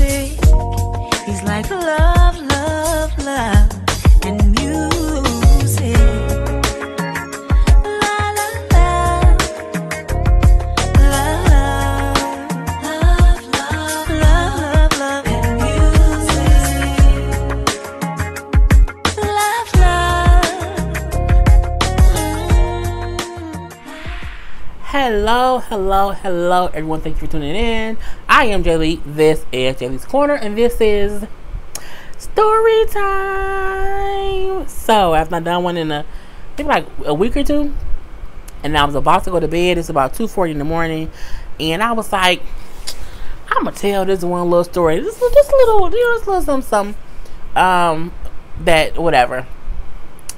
music. He's like love, love, love, and music. La la la, love, love, love, love, love, and music. Love, love. Hello, everyone. Thank you for tuning in. I am Jaylee. This is Jaylee's Corner, and this is story time. So, I've not done one in I think like a week or two, and I was about to go to bed. It's about 2:40 in the morning, and I was like, I'm gonna tell this one little story. Just a little, just a little something. That whatever.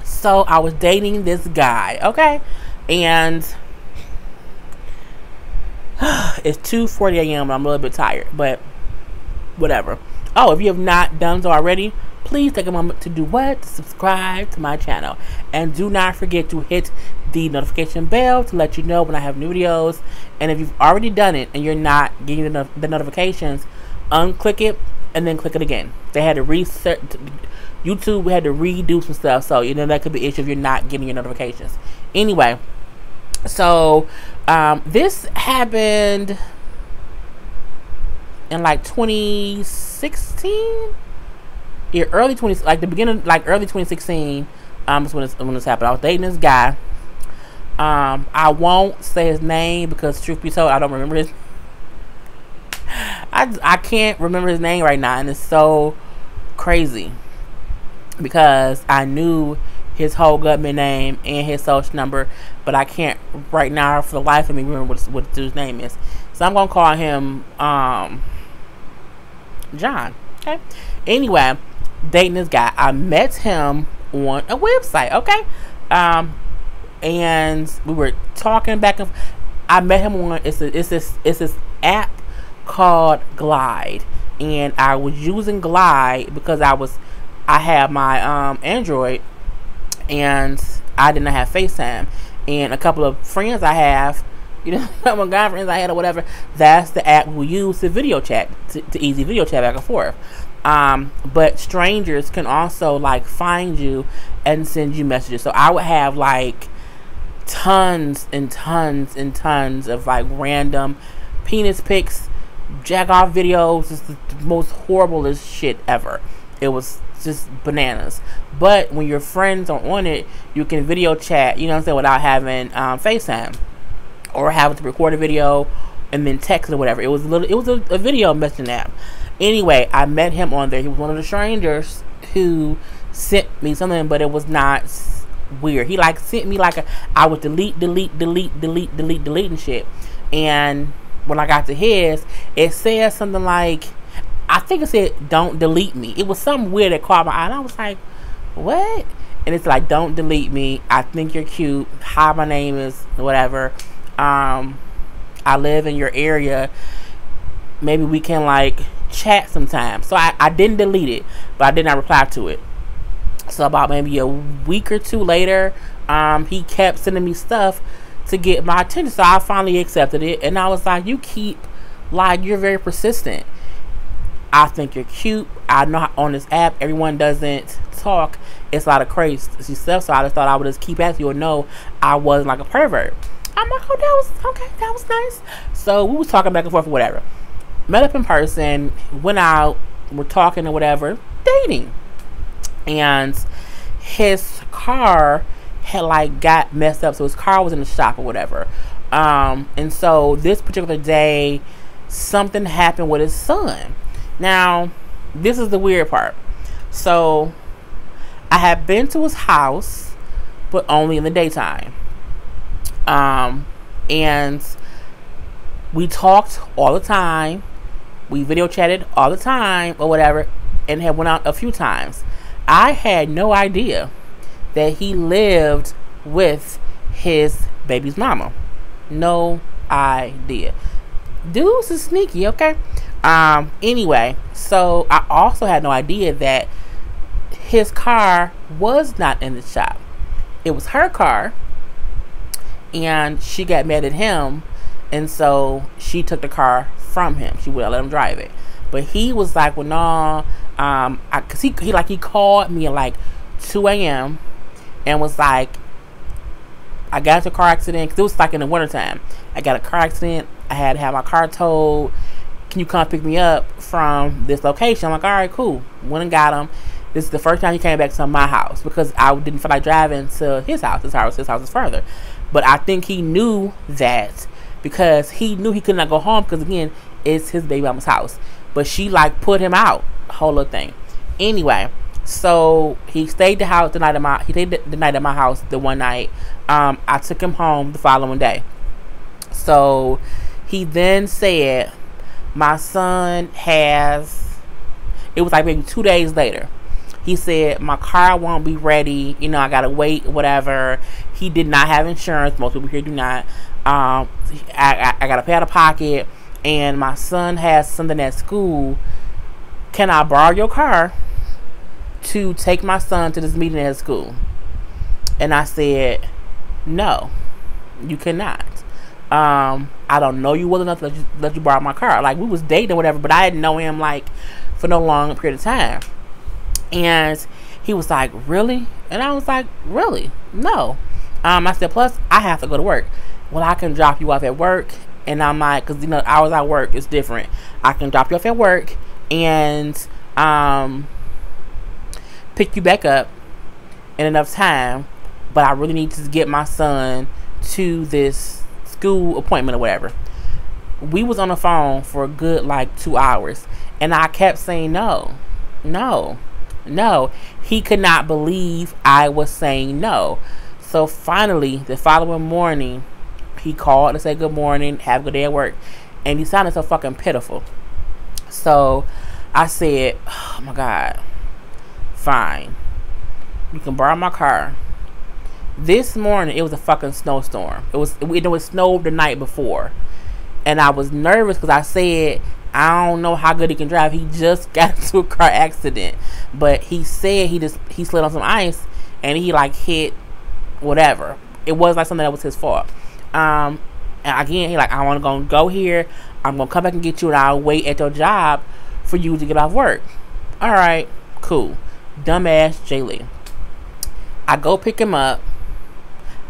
So, I was dating this guy, okay, and it's 2:40 a.m. I'm a little bit tired, but whatever. Oh, if you have not done so already, please take a moment to do what? To subscribe to my channel. And do not forget to hit the notification bell to let you know when I have new videos. And if you've already done it and you're not getting the notifications, unclick it and then click it again. They had to reset. YouTube had to redo some stuff, so you know that could be an issue if you're not getting your notifications. Anyway, so this happened in like 2016, yeah, early 20, like the beginning, like early 2016. Is when this happened. I was dating this guy. I won't say his name because, truth be told, I don't remember his. I can't remember his name right now, and it's so crazy because I knew his whole government name and his social number, but I can't right now for the life of me remember what the dude's name is. So I'm gonna call him John. Okay. Anyway, dating this guy. I met him on a website. Okay. And we were talking back and I met him on it's this app called Glide, and I was using Glide because I had my Android, and I did not have FaceTime. And a couple of friends I have, you know, some guy friends I had or whatever, that's the app we use to video chat, to easy video chat back and forth. But strangers can also like find you and send you messages. So I would have like tons and tons and tons of like random penis pics, jack off videos. It's the most horriblest shit ever. It was just bananas. But when your friends are on it, you can video chat, you know what I'm saying, without having FaceTime or having to record a video and then text or whatever. It was a video messaging app. Anyway, I met him on there. He was one of the strangers who sent me something, but it was not weird. He like sent me like I would delete and shit. And when I got to his, it said something like, I think it said, "Don't delete me." It was something weird that caught my eye, and I was like, "What?" And it's like, "Don't delete me. I think you're cute. Hi, my name is whatever. I live in your area. Maybe we can like chat sometime." So I didn't delete it, but I did not reply to it. So about maybe a week or two later, he kept sending me stuff to get my attention. So I finally accepted it, and I was like, you're very persistent. I think you're cute. I know on this app everyone doesn't talk. It's a lot of crazy stuff. So I just thought I would just keep asking you and know I wasn't like a pervert. I'm like, oh, that was okay. That was nice. So we was talking back and forth or whatever. Met up in person. Went out. We're talking or whatever. Dating. And his car had like got messed up. So his car was in the shop or whatever. And so this particular day, something happened with his son. Now, this is the weird part. So, I had been to his house, but only in the daytime. And we talked all the time. We video chatted all the time or whatever, and had went out a few times. I had no idea that he lived with his baby's mama. No idea. Dudes is sneaky, okay? Anyway, so I also had no idea that his car was not in the shop. It was her car, and she got mad at him, and so she took the car from him. She wouldn't let him drive it. But he was like, well, no, cause he called me at like 2 a.m. and was like, I got into a car accident, cause it was like in the wintertime. I got a car accident. I had to have my car towed. Can you come pick me up from this location? I'm like, all right, cool. Went and got him. This is the first time he came back to my house because I didn't feel like driving to his house. His house is further. But I think he knew that because he knew he could not go home because, again, it's his baby mama's house. But she, like, put him out, whole little thing. Anyway, so he stayed the night at my house the one night. I took him home the following day. So he then said, my son has, it was like maybe 2 days later. He said, my car won't be ready. You know, I got to wait, whatever. He did not have insurance. Most people here do not. I got to pay out of pocket. And my son has something at school. Can I borrow your car to take my son to this meeting at school? And I said, no, you cannot. I don't know you well enough to let you borrow my car. Like, we was dating or whatever, but I didn't know him, like, for no long period of time. And he was like, really? And I was like, really? No. I said, plus, I have to go to work. Well, I can drop you off at work. And I'm like, because, you know, hours at work is different. I can drop you off at work and pick you back up in enough time. But I really need to get my son to this school appointment or whatever. We was on the phone for a good, like, 2 hours. And I kept saying no. He could not believe I was saying no. So finally, the following morning, he called to say good morning, have a good day at work. And he sounded so fucking pitiful. So I said, oh my God, fine. You can borrow my car. This morning, it was a fucking snowstorm. It snowed the night before. And I was nervous because I said, I don't know how good he can drive. He just got into a car accident. But he said he slid on some ice and he like hit whatever. It was like something that was his fault. And again, he like, I want to go here. I'm going to come back and get you and I'll wait at your job for you to get off work. All right, cool. Dumbass Jay Lee. I go pick him up.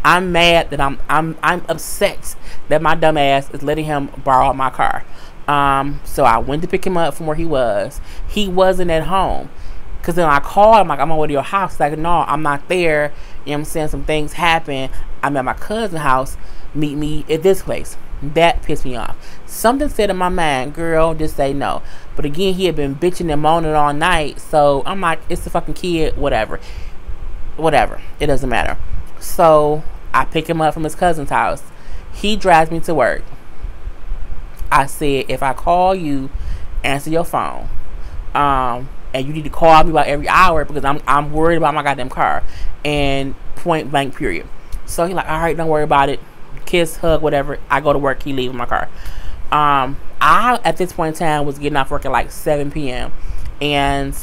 I'm mad that I'm upset that my dumb ass is letting him borrow my car. So I went to pick him up from where he was. He wasn't at home. Cause then I called him like, I'm on my way to your house. He's like, no, I'm not there. You know what I'm saying? Some things happen. I'm at my cousin's house. Meet me at this place. That pissed me off. Something said in my mind, girl, just say no. But again, he had been bitching and moaning all night. So I'm like, it's the fucking kid, whatever. It doesn't matter. So I pick him up from his cousin's house. He drives me to work. I said, if I call you, answer your phone. And you need to call me about every hour because I'm worried about my goddamn car. And point blank, period. So he's like, all right, don't worry about it. Kiss, hug, whatever. I go to work. He leaves my car. I, at this point in time, was getting off work at like 7 p.m. And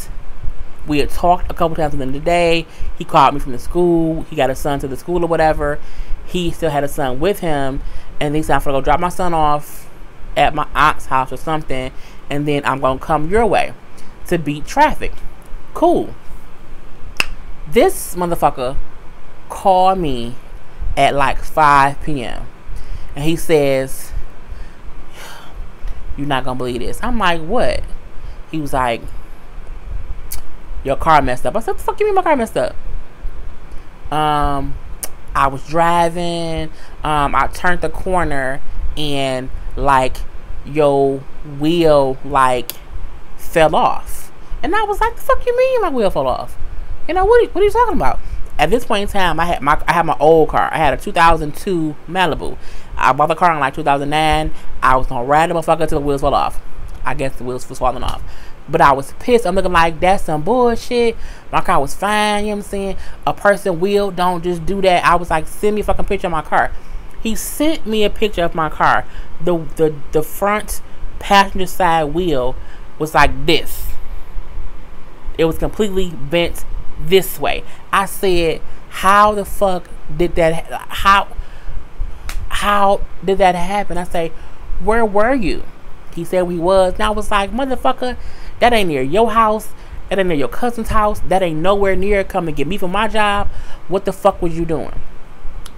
we had talked a couple times in the day. He called me from the school. He got a son to the school or whatever. He still had a son with him. And he said, I'm going to go drop my son off at my aunt's house or something. And then I'm going to come your way to beat traffic. Cool. This motherfucker called me at like 5 p.m. And he says, you're not going to believe this. I'm like, what? He was like, your car messed up. I said, what the fuck you mean my car messed up? I was driving. I turned the corner and like your wheel like fell off. And I was like, the fuck you mean my wheel fell off? You know, what are you talking about? At this point in time, I had my old car. I had a 2002 Malibu. I bought the car in like 2009. I was gonna ride the motherfucker until the wheels fell off. I guess the wheels was falling off. But I was pissed. I'm looking like, that's some bullshit. My car was fine, you know what I'm saying? A person wheel don't just do that. I was like, send me a fucking picture of my car. He sent me a picture of my car. The front passenger side wheel was like this. It was completely bent this way. I said, how the fuck did that, how did that happen? I say, where were you? He said where he was. And I was like, motherfucker, that ain't near your house. That ain't near your cousin's house. That ain't nowhere near. Come and get me from my job. What the fuck was you doing?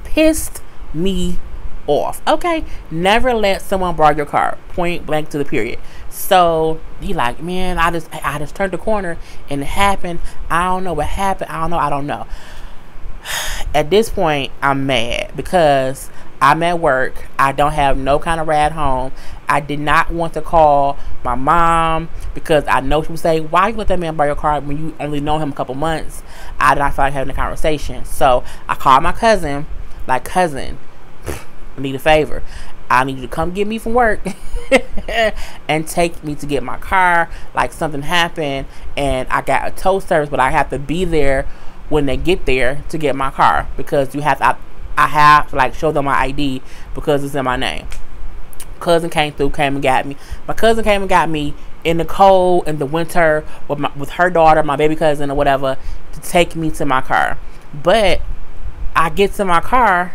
Pissed me off. Okay, never let someone borrow your car. Point blank to the period. So he like, man, I just turned the corner and it happened. I don't know what happened. I don't know. At this point, I'm mad because I'm at work. I don't have no kind of ride home. I did not want to call my mom because I know she would say, why you let that man borrow your car when you only know him a couple months? I did not feel like having a conversation. So I called my cousin, like, cousin, I need a favor. I need you to come get me from work and take me to get my car. Like, something happened and I got a tow service, but I have to be there when they get there to get my car because I have to, like, show them my ID because it's in my name. Cousin came and got me. My cousin came and got me in the cold, in the winter, with her daughter, my baby cousin or whatever, to take me to my car. But I get to my car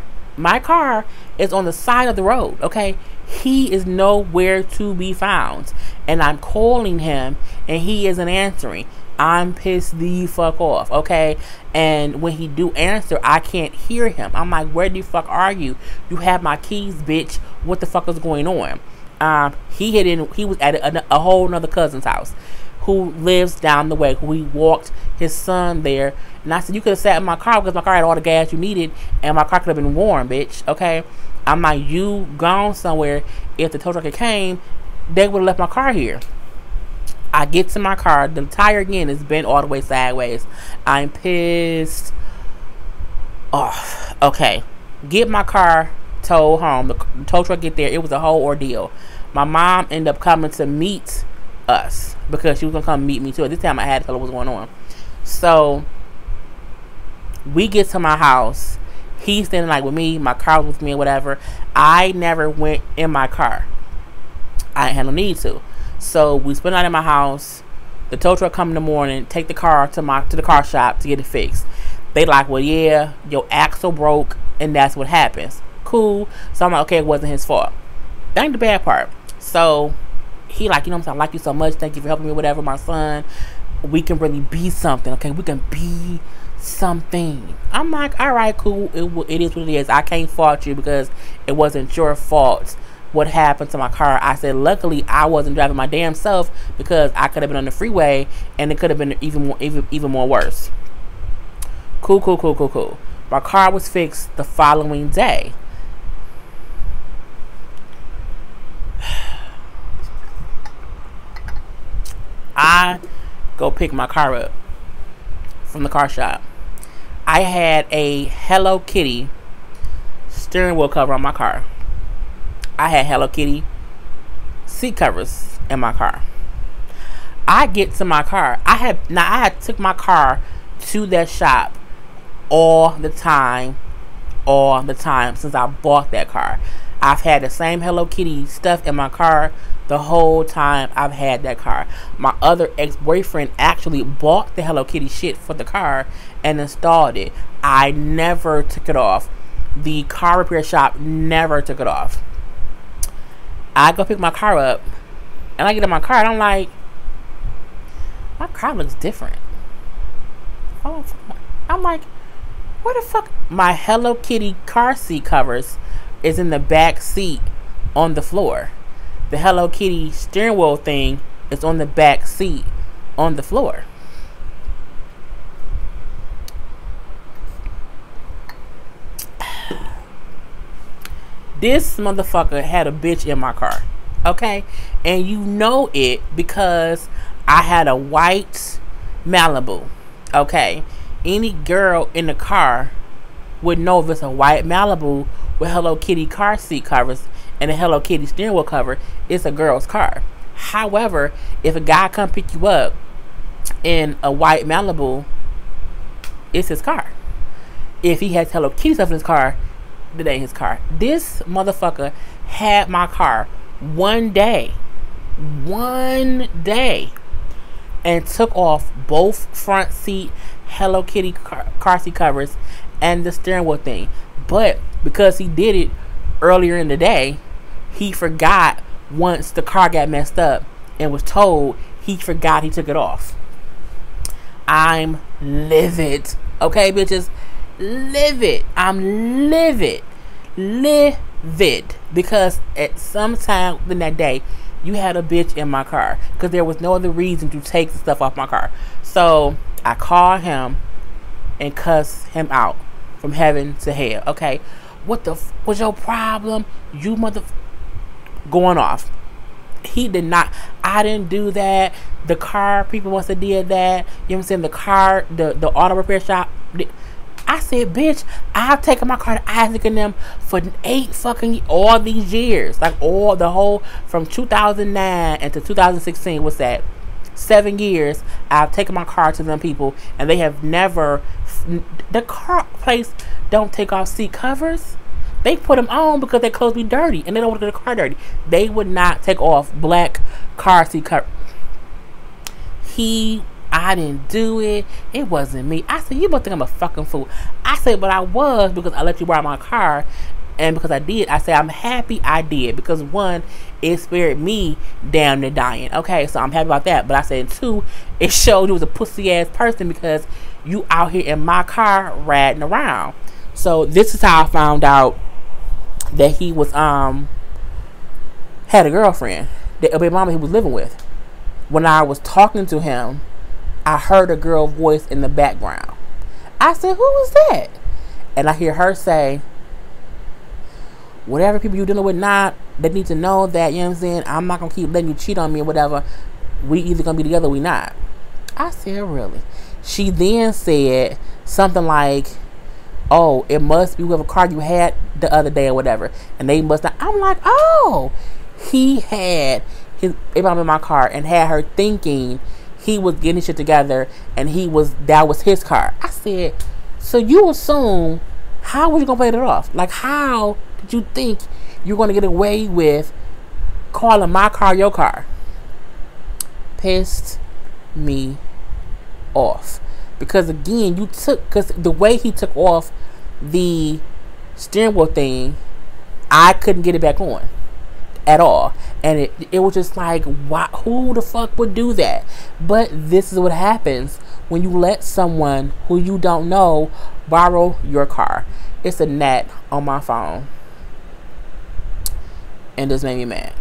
is on the side of the road, okay? He is nowhere to be found. And I'm calling him, and he isn't answering. I'm pissed the fuck off, okay? And when he do answer, I can't hear him. I'm like, where the fuck are you? You have my keys, bitch. What the fuck is going on? He was at a whole nother cousin's house who lives down the way, who he walked his son there. And I said, you could have sat in my car because my car had all the gas you needed and my car could have been warm, bitch, okay? I'm like, you gone somewhere. If the tow truck had came, they would have left my car here. I get to my car. The tire again is bent all the way sideways. I'm pissed off. Okay. Get my car towed home. The tow truck get there. It was a whole ordeal. My mom ended up coming to meet us because she was going to come meet me too. At this time I had to tell her what's going on. So we get to my house. He's standing like with me. My car was with me or whatever. I never went in my car. I had no need to. So we spent the night in my house. The tow truck come in the morning, take the car to the car shop to get it fixed. They like, well, yeah, your axle broke, and that's what happens. Cool. So I'm like, okay, it wasn't his fault. That ain't the bad part. So he like, you know what I'm saying, I like you so much. Thank you for helping me, whatever, my son. We can really be something, okay? We can be something. I'm like, all right, cool. It is what it is. I can't fault you because it wasn't your fault what happened to my car. I said, luckily I wasn't driving my damn self because I could have been on the freeway and it could have been even more worse. Cool. My car was fixed the following day. I go pick my car up from the car shop. I had a Hello Kitty steering wheel cover on my car. I had Hello Kitty seat covers in my car. I get to my car. I had took my car to that shop all the time since I bought that car. I've had the same Hello Kitty stuff in my car the whole time I've had that car. My other ex-boyfriend actually bought the Hello Kitty shit for the car and installed it. I never took it off. The car repair shop never took it off. I go pick my car up and I get in my car and I'm like, my car looks different. Oh, I'm like, where the fuck? My Hello Kitty car seat covers is in the back seat on the floor. The Hello Kitty steering wheel thing is on the back seat on the floor. This motherfucker had a bitch in my car, okay? And you know it because I had a white Malibu, okay? Any girl in the car would know if it's a white Malibu with Hello Kitty car seat covers and a Hello Kitty steering wheel cover, it's a girl's car. However, if a guy come pick you up in a white Malibu, it's his car. If he has Hello Kitty stuff in his car, that ain't his car. This motherfucker had my car one day, and took off both front seat Hello Kitty car seat covers and the steering wheel thing. But because he did it earlier in the day, he forgot once the car got messed up and was told he forgot he took it off. I'm livid. Okay, bitches? Livid. I'm livid. Livid. Because at some time in that day, you had a bitch in my car. Because there was no other reason to take the stuff off my car. So, I called him and cussed him out from heaven to hell. Okay? What the was your problem? You mother... Going off. He did not. I didn't do that. The car people must have did that. You know what I'm saying? The car, the auto repair shop. I said, bitch, I've taken my car to Isaac and them for 8 fucking all these years. Like all the whole from 2009 into 2016. What's that? 7 years. I've taken my car to them people, and they have never. The car place don't take off seat covers. They put them on because their clothes be dirty and they don't want to get the car dirty. They would not take off black car seat cover. I didn't do it. It wasn't me. I said, you must think I'm a fucking fool. I said, but I was, because I let you borrow my car. And because I did, I said, I'm happy I did. Because 1, it spared me damn near dying. Okay, so I'm happy about that. But I said, 2, it showed you was a pussy ass person because you out here in my car riding around. So this is how I found out that he was had a girlfriend, the baby mama he was living with. When I was talking to him, I heard a girl voice in the background. I said, who was that? And I hear her say, whatever people you're dealing with now, they need to know that, you know what I'm saying, I'm not gonna keep letting you cheat on me or whatever. We either gonna be together or we not. I said, really? She then said something like, oh, it must be with a car you had the other day or whatever. And they must not. I'm like, oh, he had his baby mama in my car and had her thinking he was getting shit together and that was his car. I said, so you assume, how was you gonna pay it off? Like, how did you think you're gonna get away with calling my car your car? Pissed me off. Because again, because the way he took off the steering wheel thing, I couldn't get it back on at all. And it was just like, who the fuck would do that? But this is what happens when you let someone who you don't know borrow your car. It's a gnat on my phone. And this made me mad.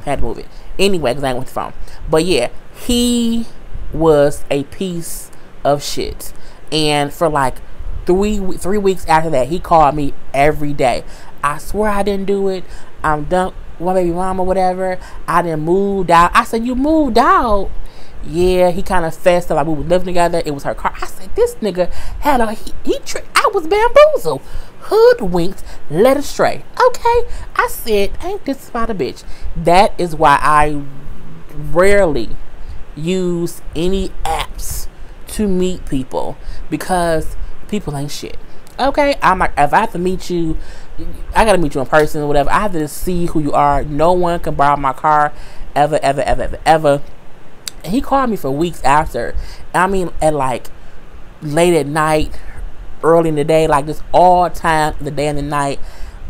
Had to move it. Anyway, because I ain't with the phone. But yeah, he was a piece of shit. And for like 3 weeks after that, he called me every day. I swear I didn't do it. I'm done with my baby mama, whatever. I didn't move out. I said, you moved out? Yeah, he kind of fessed up like we were living together. It was her car. I said, this nigga had I was bamboozled, hoodwinked, led astray. Okay? I said, ain't this about a bitch? That is why I rarely use any apps to meet people, because people ain't shit. Okay? I'm like, if I have to meet you, I gotta meet you in person or whatever. I have to see who you are. No one can borrow my car ever. And he called me for weeks after. I mean, at like late at night, early in the day, like this all time, the day and the night.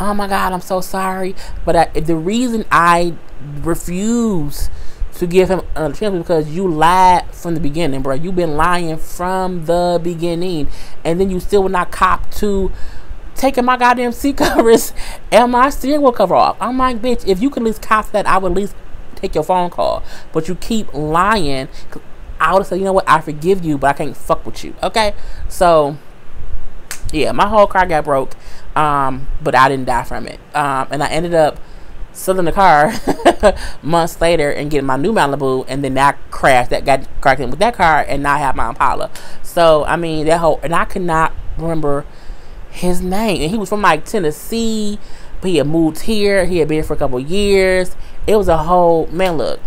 Oh my God, I'm so sorry. But the reason I refuse to give him another chance is because you lied from the beginning, bro. You've been lying from the beginning, and then you still will not cop to taking my goddamn seat covers and my steering wheel cover off. I'm like, bitch, if you could at least cop that, I would at least take your phone call. But you keep lying. I would have said, you know what, I forgive you, but I can't fuck with you. Okay? So, yeah, my whole car got broke, but I didn't die from it. And I ended up selling the car months later and getting my new Malibu, and then that crashed. That got cracked in with that car, and now I have my Impala. So, I mean, and I could not remember his name. And he was from like Tennessee, but he had moved here. He had been here for a couple years. It was a whole, man, look,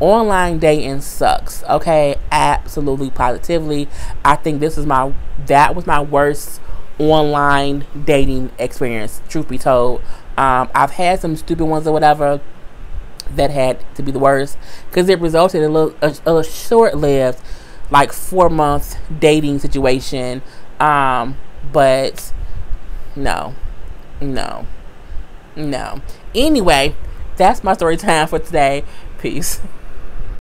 online dating sucks. Okay, absolutely, positively. I think that was my worst online dating experience, truth be told. I've had some stupid ones or whatever that had to be the worst, because it resulted in a short-lived, like 4-month dating situation. But no, No. Anyway, that's my story time for today. Peace.